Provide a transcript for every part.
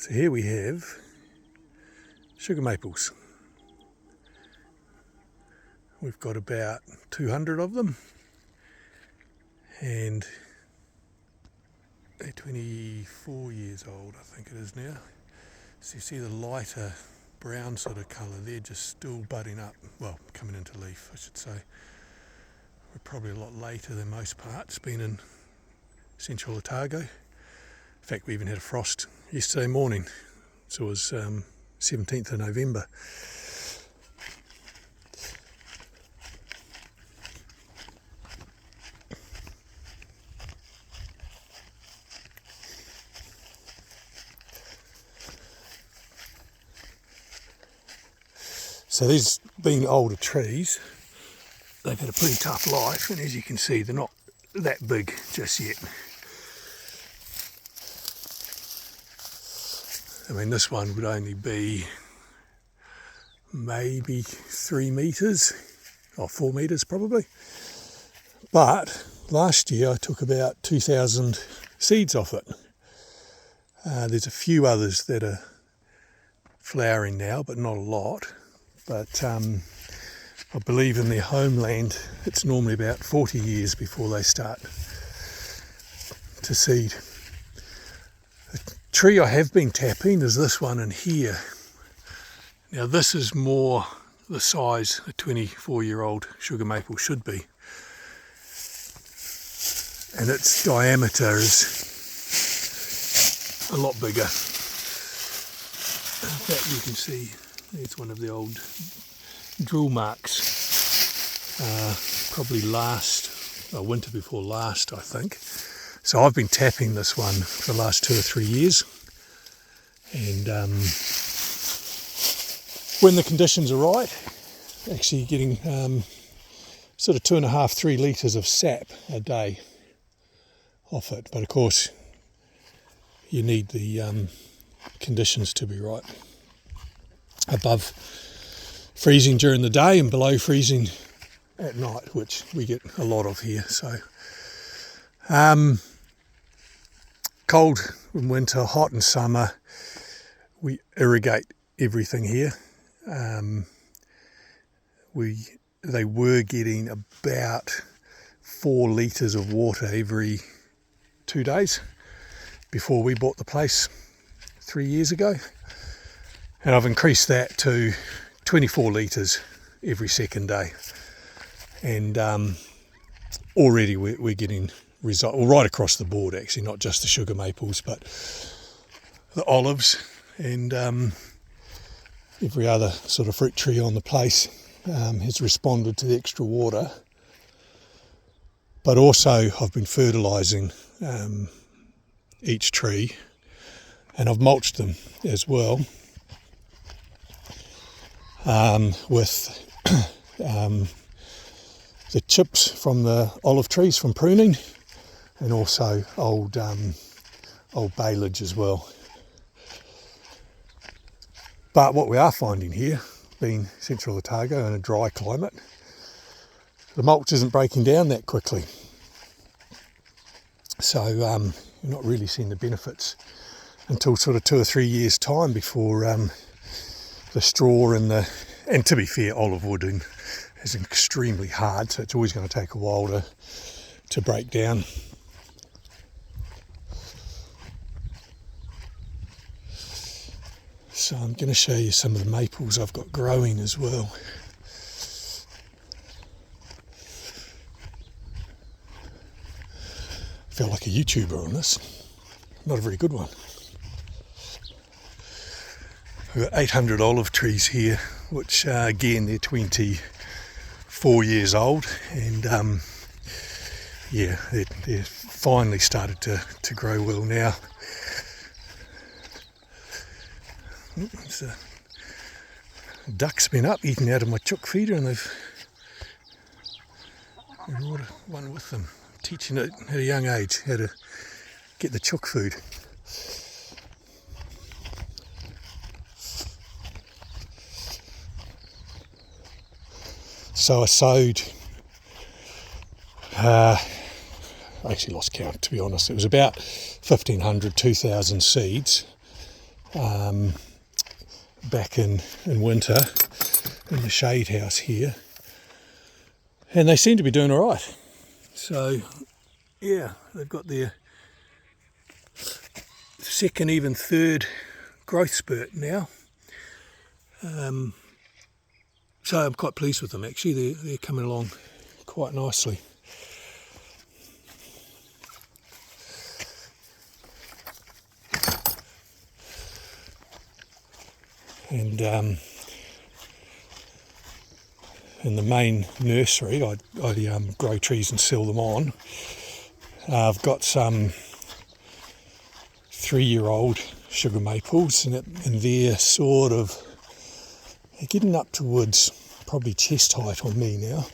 So here we have sugar maples. We've got about 200 of them, and they're 24 years old, I think it is now. So you see the lighter brown sort of colour, they're just still budding up, well, coming into leaf, I should say. We're probably a lot later than most parts, been in central Otago. In fact, we even had a frost yesterday morning, so it was 17th of November. So these being older trees, they've had a pretty tough life, and as you can see, they're not that big just yet. I mean, this one would only be maybe 3 metres, or 4 metres probably. But last year I took about 2,000 seeds off it. There's a few others that are flowering now, but not a lot. But I believe in their homeland it's normally about 40 years before they start to seed. The tree I have been tapping is this one in here. Now this is more the size a 24-year-old sugar maple should be, and its diameter is a lot bigger. In fact, you can see there's one of the old drill marks, probably winter before last, I think. So I've been tapping this one for the last 2 or 3 years, and when the conditions are right, actually getting sort of 2.5-3 litres of sap a day off it. But of course, you need the conditions to be right. Above freezing during the day and below freezing at night, which we get a lot of here. So cold in winter, hot in summer. We irrigate everything here. They were getting about 4 litres of water every 2 days before we bought the place 3 years ago. And I've increased that to 24 litres every second day. And already we're getting results, well, right across the board actually, not just the sugar maples, but the olives and every other sort of fruit tree on the place has responded to the extra water. But also I've been fertilising each tree, and I've mulched them as well. With the chips from the olive trees from pruning, and also old baleage as well. But what we are finding here, being central Otago in a dry climate, the mulch isn't breaking down that quickly. So you're not really seeing the benefits until sort of 2 or 3 years time before the straw and to be fair, olive wood is extremely hard, so it's always going to take a while to break down. So I'm going to show you some of the maples I've got growing as well. I feel like a YouTuber on this. Not a very good one. We've got 800 olive trees here, which again, they're 24 years old, and yeah, they're finally started to grow well now. So, duck's been up eating out of my chook feeder, and they've brought one with them, teaching it at a young age how to get the chook food. So I sowed, I actually lost count to be honest, it was about 1,500, 2,000 seeds back in winter in the shade house here, and they seem to be doing all right. So yeah, they've got their second, even third growth spurt now. So I'm quite pleased with them actually. They're coming along quite nicely. And in the main nursery, I grow trees and sell them on. I've got some 3-year-old sugar maples, and they're sort of getting up towards probably chest height on me now.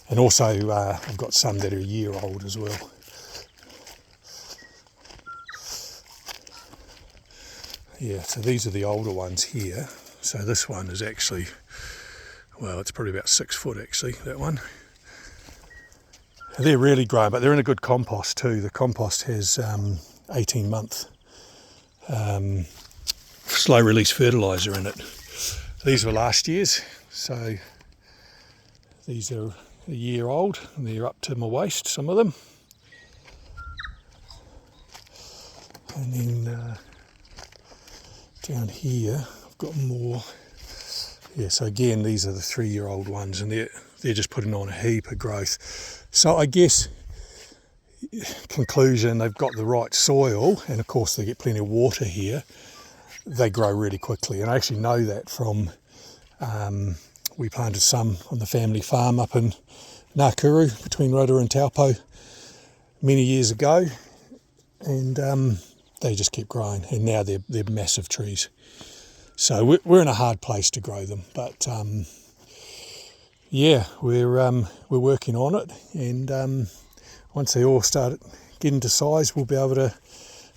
And also I've got some that are a year old as well. Yeah, so these are the older ones here. So this one is actually, well, it's probably about 6 foot actually, that one. They're really grown, but they're in a good compost too. The compost has 18-month slow release fertiliser in it. These were last year's, so these are a year old, and they're up to my waist, some of them. And then down here I've got more. Yeah, so again these are the 3-year-old ones, and they're just putting on a heap of growth. So I guess, conclusion, they've got the right soil, and of course they get plenty of water here. They grow really quickly, and I actually know that from we planted some on the family farm up in Nakuru between Rotorua and Taupo many years ago, and they just keep growing, and now they're massive trees. So we're in a hard place to grow them, but yeah, we're working on it, and once they all start getting to size, we'll be able to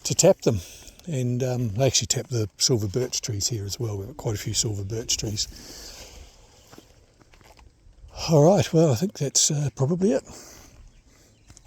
tap them. And they actually tap the silver birch trees here as well. We've got quite a few silver birch trees. All right, well, I think that's probably it.